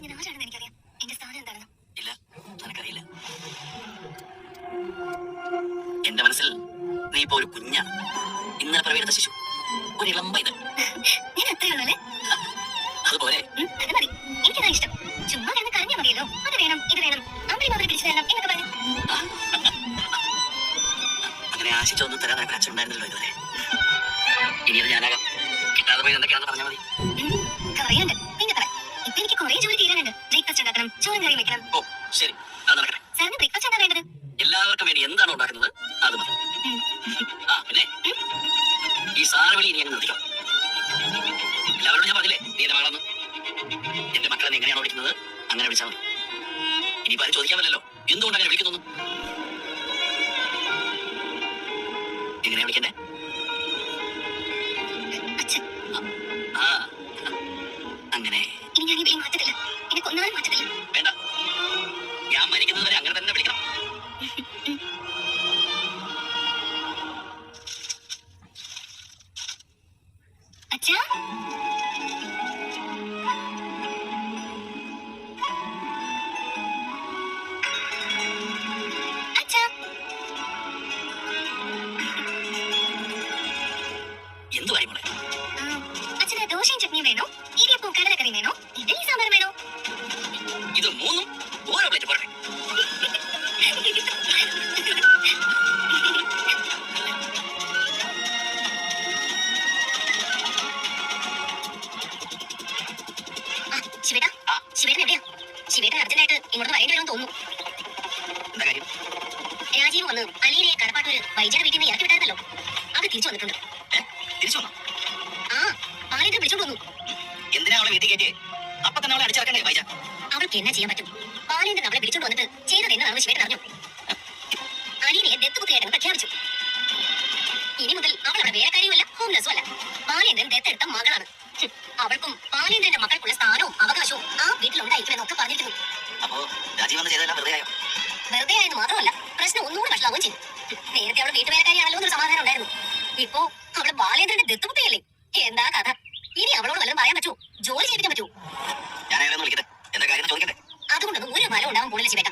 ഞാൻ ആരാണെന്ന് എനിക്കറിയാം. എന്റെ സ്ഥാനം എന്താണെന്ന്. ഇല്ല, നിനക്കറിയില്ല. എന്റെ മനസ്സിൽ നീ ഇപ്പൊ ഒരു കുഞ്ഞാണ്. ഇന്നലെ പിറവിയെടുത്ത ശിശു, ഒരു ഇളം പൈതൽ. ഞാൻ അത്രയുള്ളൂ അല്ലേ? അതുപോലെ അത് മതി, എനിക്കതാ ഇഷ്ടം. ചുമ്മാ കിടന്ന് കരഞ്ഞാ മതിയല്ലോ. അത് വേണം, ഇത് വേണം, അമ്മയും അവരെ പിടിച്ചു തരണം എന്നൊക്കെ പറഞ്ഞു. അങ്ങനെ ആശിച്ചൊന്നും തരാൻ നിനക്ക് അച്ഛനുണ്ടായിരുന്നല്ലോ ഇതുവരെ. ഇനി അത് ഞാനാകാം. കിട്ടാതെ പോയി എന്തൊക്കെയാണെന്ന് പറഞ്ഞാൽ മതി. പറയാണ്ട് പിന്നെ പറ. ഇപ്പൊ എനിക്ക് കുറെ ജോലി തീരാനുണ്ട്. ബ്രേക്ക്ഫാസ്റ്റ് ഉണ്ടാക്കണം, ചോറും കറിയും വെക്കണം. ഓ ശരി, അത് നടക്കട്ടെ. സാറിന് ബ്രേക്ക്ഫാസ്റ്റ് എന്താ വേണ്ടത്? എല്ലാവർക്കും വേണ്ടി എന്താണോ ഉണ്ടാക്കുന്നത് അത് മതി. ആ പിന്നെ ഈ സാറ് വിളി ഇനി അങ്ങ് നിർത്തിക്കോ. എല്ലാവരോടും ഞാൻ പറഞ്ഞില്ലേ നീ എന്റെ മകളെന്ന്. എന്റെ മക്കളെ നീ എങ്ങനെയാണോ വിളിക്കുന്നത് അങ്ങനെ വിളിച്ചാൽ മതി. ഇനിയിപ്പോ ആരും ചോദിക്കാൻ പറ്റില്ലല്ലോ എന്തുകൊണ്ട് അങ്ങനെ വിളിക്കുന്നു. എങ്ങനെയാ വിളിക്കണ്ടേ? ആ അങ്ങനെ. ഇനി ഞാൻ ഈ വിളി മാറ്റത്തില്ല. എന്നെ കൊന്നാലും മാറ്റത്തില്ല. വേണ്ട, ഞാൻ മരിക്കുന്നത് വരെ അങ്ങനെ തന്നെ വിളിക്കണം. അച്ഛാ, അച്ഛാ. എന്തുവായി മോളെ? അച്ഛന് ദോശയും ചട്നിയും വേണോ? ഇടിയപ്പവും കടലക്കറിയും വേണോ? ഇഡ്ഡലി സാമ്പാറും വേണോ? ഇത് മൂന്നും ഓരോ പ്ലേറ്റ് പോരട്ടെ. ശിവേട്ടാ, ശിവേട്ടൻ എവിടെയാ? ശിവേട്ടൻ അർജന്റായിട്ട് ഇങ്ങോട്ട് വരേണ്ടി വരുമെന്ന് തോന്നുന്നു. എന്താ കാര്യം? രാജീവ് വന്ന് അലീനയെ കടപ്പാട്ടൂര് വൈജയുടെ വീട്ടിൽ നിന്ന് ഇറക്കി വിട്ടായിരുന്നല്ലോ. അത് തിരിച്ചു വന്നിട്ടുണ്ട്. തിരിച്ചു വന്നോ? ആ, ബാലേന്ദ്രൻ വിളിച്ചോണ്ട് വന്നു. എന്തിനാ അവളെ വീട്ടിൽ കയറ്റിയേ? അപ്പൊ തന്നെ അവളെ അടിച്ചിറക്കണ്ടേ വൈജ? അവൾക്ക് എന്നാ ചെയ്യാൻ പറ്റും? ബാലേന്ദ്രൻ അവളെ വിളിച്ചോണ്ട് വന്നിട്ട് ചെയ്തത് എന്നതാണെന്ന് ശിവേട്ടൻ അറിഞ്ഞു. അലീനയെ ദത്തുപുത്രിയായിട്ടെന്ന് പ്രഖ്യാപിച്ചു. ഇനി മുതൽ അവൾ അവിടെ വേലക്കാരിയുമല്ല, ഹോം നഴ്സും അല്ല. ബാലേന്ദ്രൻ ദത്തെടുത്ത മകളാണ്. അവൾക്കും ബാലേന്ദ്രന്റെ മക്കൾക്കുള്ള സ്ഥാനവും അവകാശവും ആ വീട്ടിലുണ്ടായിരിക്കുമെന്നൊക്കെ പറഞ്ഞിരുന്നു. അപ്പോ രാജീവ് വന്ന് ചെയ്തെല്ലാം വെറുതെ ആയോ? വെറുതെ ആയെന്ന് മാത്രമല്ല, പ്രശ്നം ഒന്നുകൂടി വഷളാവുകയും ചെയ്തു. നേരത്തെ അവൾ വീട്ടുവേലക്കാരിയാണല്ലോ എന്നൊരു സമാധാനം ഉണ്ടായിരുന്നു. ഇപ്പോ അവള് ബാലേന്ദ്രന്റെ ദത്തുപുത്രിയല്ലേ? എന്താ കഥ? ഇനി അവളോട് വല്ലതും പറയാൻ പറ്റുമോ? ജോലി ചെയ്യിപ്പിക്കാൻ പറ്റുമോ? ഞാൻ അയാളെ വിളിക്കട്ടെ, എന്താ കാര്യം ചോദിക്കട്ടെ. അതുകൊണ്ടൊന്നും ഒരു ഫലം ഉണ്ടാവാൻ പോണില്ല ശിവേട്ട.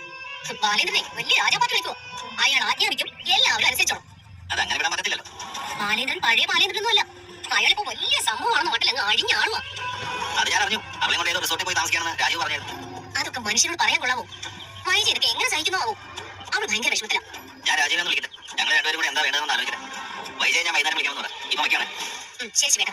ബാലേന്ദ്രനെ വലിയ രാജാപാട്ട് വിളിക്കുവോ? അയാൾ ആജ്ഞാപിക്കും, എല്ലാവരും അനുസരിച്ചോളും. അത് അങ്ങനെ വിടാൻ പറ്റത്തില്ലല്ലോ. ബാലേന്ദ്രൻ പഴയ ബാലേന്ദ്രനൊന്നും അല്ല. അയാളിപ്പോ വലിയ സംഭവമാണെന്ന് നാട്ടിൽ അങ്ങ് അഴിഞ്ഞാളുവാ. അത് ഞാൻ അറിഞ്ഞു. അവളെ കൊണ്ട് ഏതോ റിസോർട്ടിൽ പോയി താമസിക്കണമെന്ന് രാജീവ് പറഞ്ഞായിരുന്നു. അതൊക്കെ മനുഷ്യനോട് പറയാൻ കൊള്ളാവോ? വൈജി ഇതൊക്കെ എങ്ങനെ സഹിക്കുന്നോ ആവോ? അവൾ ഭയങ്കര വിഷമത്തില. ഞാൻ രാജീവിനെ വിളിക്കട്ടെ. ഞങ്ങൾ രണ്ടുപേരും കൂടെ എന്താ വേണ്ടതെന്ന് ആലോചിക്കട്ടെ. വൈജയെ ഞാൻ വൈകുന്നേരം വിളിക്കാമെന്ന് പറയാം. ഇപ്പൊ വയ്ക്കാണ്. ശരി ശിവേട്ട.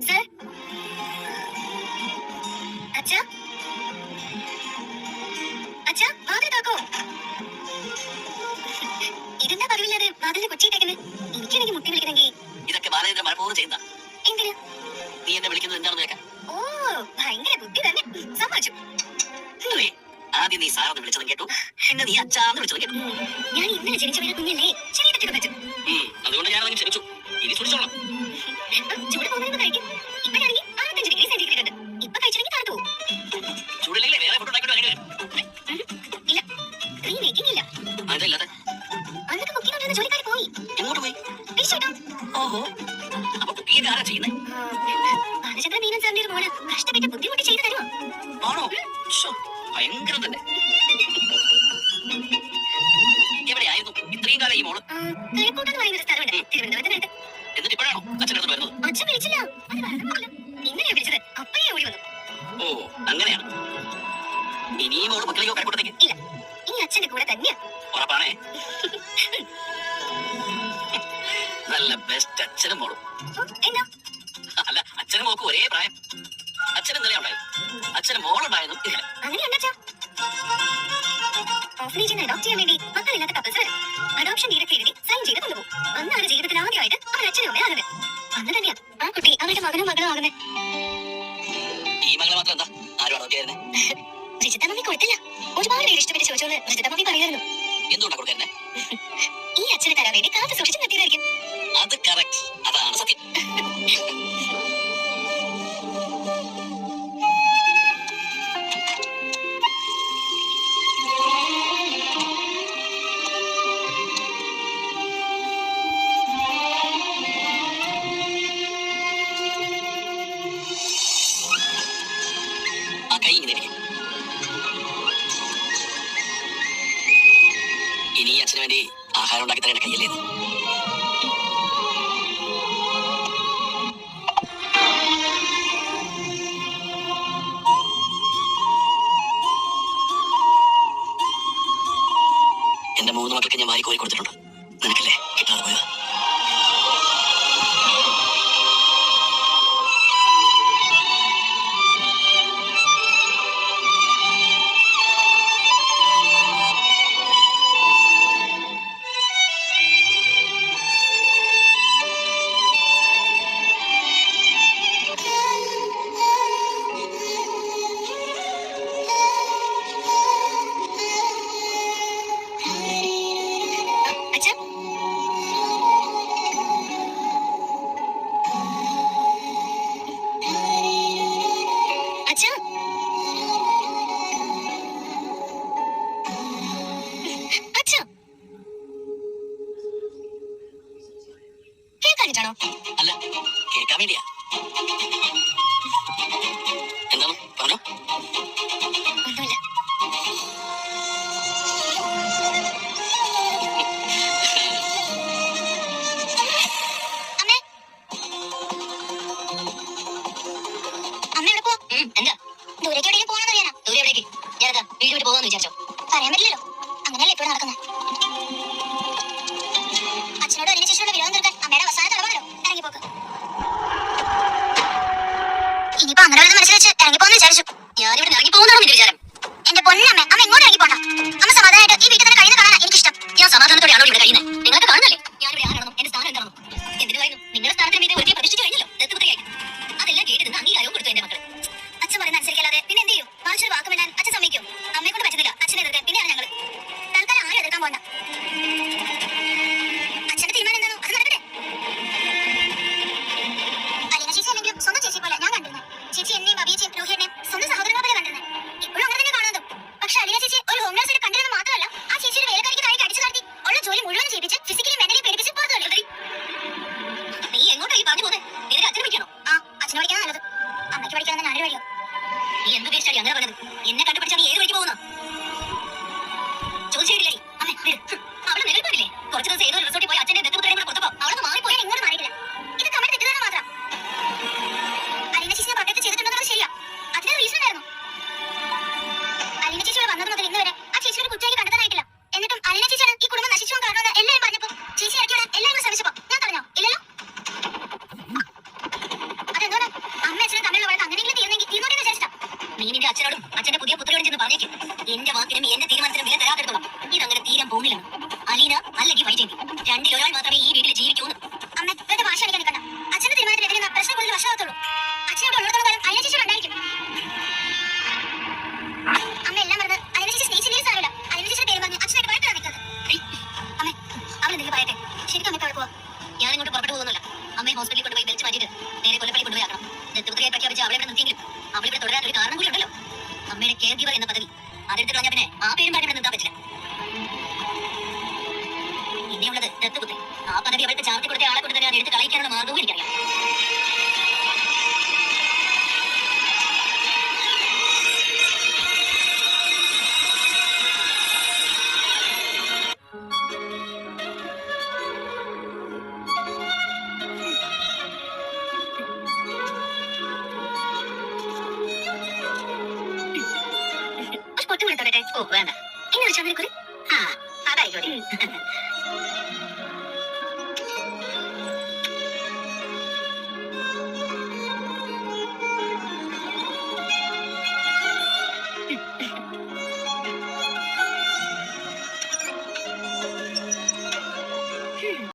സർ, അച്ഛാ, അച്ഛാ, വാതിൽ തുറക്കൂ. ഇതെന്താ പതിവില്ലാതെ വാതിലിന് കൊച്ചിയിട്ടേക്കുന്നത്? എനിക്കാണെങ്കിൽ മുട്ടി വിളിക്കണമെങ്കിൽ. ഇതൊക്കെ ബാലേന്ദ്രൻ മനഃപൂർവ്വം ചെയ്യുന്ന. എന്തിന്? നീ എന്നെ വിളിക്കുന്നത് എന്താണെന്ന് കേൾക്കാൻ. ഓ, ഭയങ്കര ബുദ്ധി തന്നെ. സമ്മതിച്ചു. ആദ്യം നീ സാറെന്ന് വിളിച്ചതും കേട്ടു, പിന്നെ നീ അച്ഛാന്ന് വിളിച്ചതും കേട്ടു. ഞാൻ ഇന്നലെ ജനിച്ച വീണ കുഞ്ഞല്ലേ, ചെറിയ തെറ്റൊക്കെ പറ്റും. അതുകൊണ്ട് ഞാൻ അതിന് ക്ഷമിച്ചു. ഇനി സൂക്ഷിച്ചോളാം. ചൂട് പോകുന്നതിന് കഴിക്കും. ഇപ്പോഴാണെങ്കിൽ 65 ഡിഗ്രി സെന്റിഗ്രേഡ് ഉണ്ട്. ഇപ്പൊ കഴിച്ചില്ലെങ്കിൽ തണുത്തു പോകും. ചൂടില്ലെങ്കിൽ വേറെ ഫുഡ് ഉണ്ടാക്കിയിട്ട് വരും. ഇല്ല, നീ മേക്കിംഗ് ഇല്ല. അതല്ലാതെ അന്നൊക്കെ കുക്കിംഗ് കൊണ്ടിരുന്ന ജോലിക്കാർ പോയി. എങ്ങോട്ട് പോയി? പിടിച്ചോട്ടോ. ഓഹോ, അപ്പൊ കുക്കിംഗ് ആരാ ചെയ്യുന്നത്? ബാലചന്ദ്ര മീനൻ സാറിന്റെ ഒരു മോള് കഷ്ടപ്പെട്ട് ബുദ്ധിമുട്ടി ചെയ്തു തരുമോ? ആണോ? ഭയങ്കരം തന്നെ. എവിടെയായിരുന്നു ഇത്രയും കാലം ഈ മോള്? കിഴക്കൂട്ടെന്ന് പറയുന്ന ഒരു സ്ഥലമുണ്ട്, തിരുവനന്തപുരത്തിനടുത്ത്. എന്നിട്ട് ഇപ്പോഴാണോ അച്ഛൻ്റെ അടുത്ത് വരുന്നത്? അച്ഛൻ വിളിച്ചില്ല, അത് പറഞ്ഞില്ല. ഇന്നലെയാ വിളിച്ചത്, അപ്പഴേ ഓടി വന്നു. ഓ അങ്ങനെയാണ്. ഇനി ഈ മോള് മക്കളെയോ കരക്കൂട്ടത്തേക്ക്? ഇല്ല, ഈ അച്ഛന്റെ കൂടെ തന്നെയാ. ഉറപ്പാണേ? നല്ല ബെസ്റ്റ് അച്ഛനും മോളും. എന്താ? അല്ല, അച്ഛനും മോക്കും ഒരേ പ്രായം. അച്ഛനും ഇന്നലെ ഉണ്ടായിരുന്നു, അച്ഛനും മോളുണ്ടായിരുന്നു ഇന്നലെ. അങ്ങനെയല്ല, ഓഫനേജിനെ അഡോപ്റ്റ് ചെയ്യാൻ വേണ്ടി മക്കളില്ലാത്ത കപ്പിൾസ് വരും. അഡോപ്ഷൻ ഡീഡൊക്കെ എഴുതി സൈൻ ചെയ്ത് കൊണ്ടുപോകും. അന്നാണ് ജീവിതത്തിൽ ആദ്യമായിട്ട് അവർ അച്ഛനും അമ്മയും ആകുന്നത്. അന്ന് തന്നെയാ ആ കുട്ടി അവരുടെ മകനും മകളും ആകുന്നത്. ഈ മകളെ മാത്രം എന്താ ആരും അഡോപ്റ്റ് ചെയ്യുന്നത്? രജിത മമ്മി കൊടുത്തില്ല. ഒരുപാട് പേര് ഇഷ്ടപ്പെട്ട് ചോദിച്ചോളൂ രജിത മമ്മി പറയുമായിരുന്നു. എന്തുകൊണ്ടാ കൊടുക്കുന്നത്? ഈ അച്ഛനെ തരാൻ വേണ്ടി കാത്തു സൂക്ഷിച്ചു നിർത്തിയതായിരിക്കും. അത് കറക്റ്റ്, അതാണ് സത്യം. എനിക്ക് വേണ്ടി ആഹാരം ഉണ്ടാക്കി തരേണ്ട കയ്യല്ലേ ഇത്? എന്റെ 3 മക്കൾക്ക് ഞാൻ വാരി കോരി കൊടുത്തിട്ടുണ്ട്. നിനക്കല്ലേ കിട്ടാതെ പോയത്? അച്ഛാ അച്ഛാ അച്ഛാ കേൾക്കാനിട്ടാണോ? അല്ല, കേൾക്കാൻ വേണ്ടിയാ. എന്താണ് പറഞ്ഞോ? ഒന്നുമില്ല. അമ്മേ അമ്മ എവിടെ പോവാ? എന്താ ദൂരേക്ക് എവിടെയും പോകണമെന്നറിയാനാ? ദൂരെ എവിടേക്ക്? ഞാനെന്താ വീട് വിട്ട് പോകാന്ന് വിചാരിച്ചോ? പറയാൻ പറ്റില്ലല്ലോ. അങ്ങനെയല്ലേ ഇപ്പോഴും നടക്കുന്നത്. അച്ഛനോട് അതിനെ ശേഷിയുള്ള വിരോധം തീർക്കാൻ അമ്മയുടെ അവസാന തടവാണല്ലോ ഇറങ്ങിപ്പോക്ക്. ഇനിയിപ്പോ അങ്ങനെ ഒരു മനസ്സിൽ വെച്ച് ഇറങ്ങിപ്പോന്ന് വിചാരിച്ചു. ഞാനിവിടെ ഇറങ്ങി പോകുന്നതാണോ നിന്റെ വിചാരം? എന്റെ പൊന്നമ്മ, അമ്മ ഇങ്ങോട്ട് ഇറങ്ങി പോണ്ട. അമ്മ സമാധാനമായിട്ട് ഈ വീട്ടിൽ തന്നെ കഴിയുന്ന കാണാൻ എനിക്കിഷ്ടം. ഞാൻ സമാധാനത്തോടെയാണോ ഇവിടെ കഴിയുന്നത്? നിങ്ങളൊക്കെ കാണുന്നല്ലേ ഞാനിവിടെ ആരാണെന്നും എന്റെ സ്ഥാനം എന്താണെന്നും. എന്തിനു പറയുന്നു? നിങ്ങളുടെ സ്ഥാനത്തിന് മീതെ ഒരുത്തി പ്രതിഷ്ഠിച്ചു കഴിഞ്ഞല്ലോ ദത്തുപുത്രിയായിട്ട്. അതെല്ലാം കേട്ട് നിന്ന് അംഗീകാരവും കൊടുത്തു എന്റെ മക്കൾ. അച്ഛൻ പറയുന്ന അനുസരിക്കാതെ പിന്നെ എന്ത് ചെയ്യും? മറിച്ചൊരു വാക്ക് വേണ്ടാൻ അച്ഛൻ സമ്മതിക്കും. അമ്മയെ കൊണ്ട് പറ്റുന്നില്ല അച്ഛനെ എതിർക്കാൻ. പിന്നെയാണ് ഞങ്ങൾ. തൽക്കാലം ആരും എതിർക്കാൻ പോണ്ട. അച്ഛന്റെ തീരുമാനം എന്താണോ അത് നടക്കട്ടെ. അലീന ചേച്ചി അല്ലെങ്കിലും സ്വന്തം ചേച്ചി പോലെ ഞാൻ കണ്ടിരുന്നത്. ചേച്ചി എന്നെയും അഭിയേച്ചിയും രോഹിണിനെയും സ്വന്തം സഹോദരങ്ങളെ പോലെ കണ്ടിരുന്നത്. ഇപ്പോഴും അങ്ങനെ തന്നെ കാണുന്നതും. പക്ഷെ അലീന ചേച്ചി ഒരു ഹോം നേഴ്സായിട്ട് കണ്ടിരുന്നത് മാത്രമല്ല, ആ ചേച്ചിയുടെ വേലക്കാരിക്ക് താഴെ അടിച്ചു നടത്തി ഉള്ള ജോലി മുഴുവൻ ചെയ്യിപ്പിച്ച് ഫിസിക്കലി മെന്റലി പേടിപ്പിച്ച് പുറത്തു കളി. നീ എങ്ങോട്ടാ ഈ പറഞ്ഞു പോകുന്നത്? നിനക്ക് അച്ഛനെ വിളിക്കണോ? ആ, അച്ഛനെ വിളിക്കാൻ നല്ലത്. അമ്മയ്ക്ക് പഠിക്കാമെന്ന് ഞാനൊരു വഴിയോ? നീ എന്ത് ഉദ്ദേശിച്ചാടി അങ്ങനെ പറഞ്ഞത്? എന്നെ കണ്ടുപിടിച്ചാൽ നീ ഏത് വഴിക്ക് പോകുന്ന ചോദിച്ചില്ലേ? അമ്മേ വിട്. അവള് നിലനിൽപ്പില്ലേ? കുറച്ച് ദിവസം ഏതോ റിസോർട്ടിൽ പോയി അച്ഛന്റെ ദത്തുപുത്രനെ കൂടെ കൊടുത്തപ്പോ അവളൊന്ന് മാറിപ്പോയാൽ ഇങ്ങോട്ട് മാറിയില്ല. ഇത് കമ്മൽ തെറ്റിദ്ധാരണ മാത്രം. അലീന ചേച്ചിനെ പ്രൊട്ടക്ട് ചെയ്തിട്ടുണ്ടെന്നത് ശരിയാ. അതിന് റീസൺ ഉണ്ടായിരുന്നു. അലീന ചേച്ചിയോട് വന്നത് മുതൽ ഇന്ന് വരെ ആ ചേച്ചിയുടെ കുറ്റമായി കണ്ടെത്താനായിട്ടില്ല. എന്നിട്ടും അലീന ചേച്ചിയാണ് ഈ കുടുംബം നശിച്ചു പോകാൻ കാരണമെന്ന് എല്ലാവരും പറഞ്ഞപ്പോ ചേച്ചി ഇറക്കിവിടാൻ എല്ലാവരും കൂടെ ശ്രമിച്ചപ്പോ ഞാൻ പറഞ്ഞോ? ഇല്ലല്ലോ. അതെന്താണ് അമ്മ അച്ഛനും തമ്മിലുള്ള വഴക്ക് അങ്ങനെയെങ്കിലും തീർന്നെങ്കിൽ തീർന്നോട്ടെ എന്ന് വിചാരിച്ചിട്ടാ. നീ നിന്റെ അച്ഛനോടും അച്ഛന്റെ പുതിയ പുത്രിയോടും ചെന്ന് പറഞ്ഞേക്കും. എന്റെ വാക്കിനും എന്റെ തീരുമാനത്തിനും വില തരാത്തിടത്തോളം ഇതങ്ങനെ തീരാൻ പോകുന്നില്ല. അലീന അല്ലെങ്കിൽ വൈജയന്തി, രണ്ടിൽ ഒരാൾ മാത്രമേ ഈ വീട്ടിൽ ജീവിക്കൂന്ന്. അമ്മ വെറുതെ വാശി അടിക്കാൻ നിൽക്കണ്ട. അച്ഛന്റെ തീരുമാനത്തിനെതിരെ പ്രശ്നം കൂടുതൽ വശമാകത്തുള്ളൂ. അച്ഛനോട് ഉള്ളിടത്തോളം കാലം അലീന ചേച്ചി ഉണ്ടായിരിക്കും. അമ്മ എല്ലാം പറഞ്ഞത് അലീന ചേച്ചി സ്നേഹിച്ചില്ലേ സാരമില്ല. അലീന ചേച്ചിയുടെ പേര് പറഞ്ഞ് അച്ഛനായിട്ട് വഴക്കാണ് നിൽക്കുന്നത്. അമ്മേ അവളെന്തെങ്കിലും പറയട്ടെ. ശരിക്കും അമ്മ അവിടെ പോവാ. ഞാനിങ്ങോട്ട് പുറപ്പെട്ടു പോകുന്നില്ല. അമ്മയെ ഹോസ്പിറ്റലിൽ കൊണ്ടുപോയി വലിച്ചു മാറ്റിയിട്ട് നേരെ കൊല്ലപ്പള്ളി കൊണ്ടുപോയി ആക്കണം. ദത്തുപുത്രിയായി പ്രഖ്യാപിച്ച് അവളെ ഇവിടെ നിർത്തിയെങ്കിലും അവളിവിടെ തുടരാൻ ഒരു കാരണം കൂടി ഉണ്ടല്ലോ. അമ്മയുടെ കെയർ ഗീവർ എന്ന പദവി അതെടുത്ത് കളഞ്ഞ പിന്നെ ആ പേരും പറഞ്ഞ് ഇവിടെ നിർത്താൻ പറ്റില്ല. ഇനിയുള്ളത് ദത്തുപുത്രി. ആ പദവി അവൾക്ക് ചാർത്തി കൊടുത്ത ആളെ കൊണ്ട് തന്നെ അത് എടുത്ത് കളയിക്കാനുള്ള മാർഗവും എനിക്കറിയാം. ഒരു പൊട്ടു വിളിത്തോട്ടെ. ഓ വേണ്ട. ഇനി ഒരു ചന്ദ്രക്കുറി. ആ അതായിക്കോട്ടെ.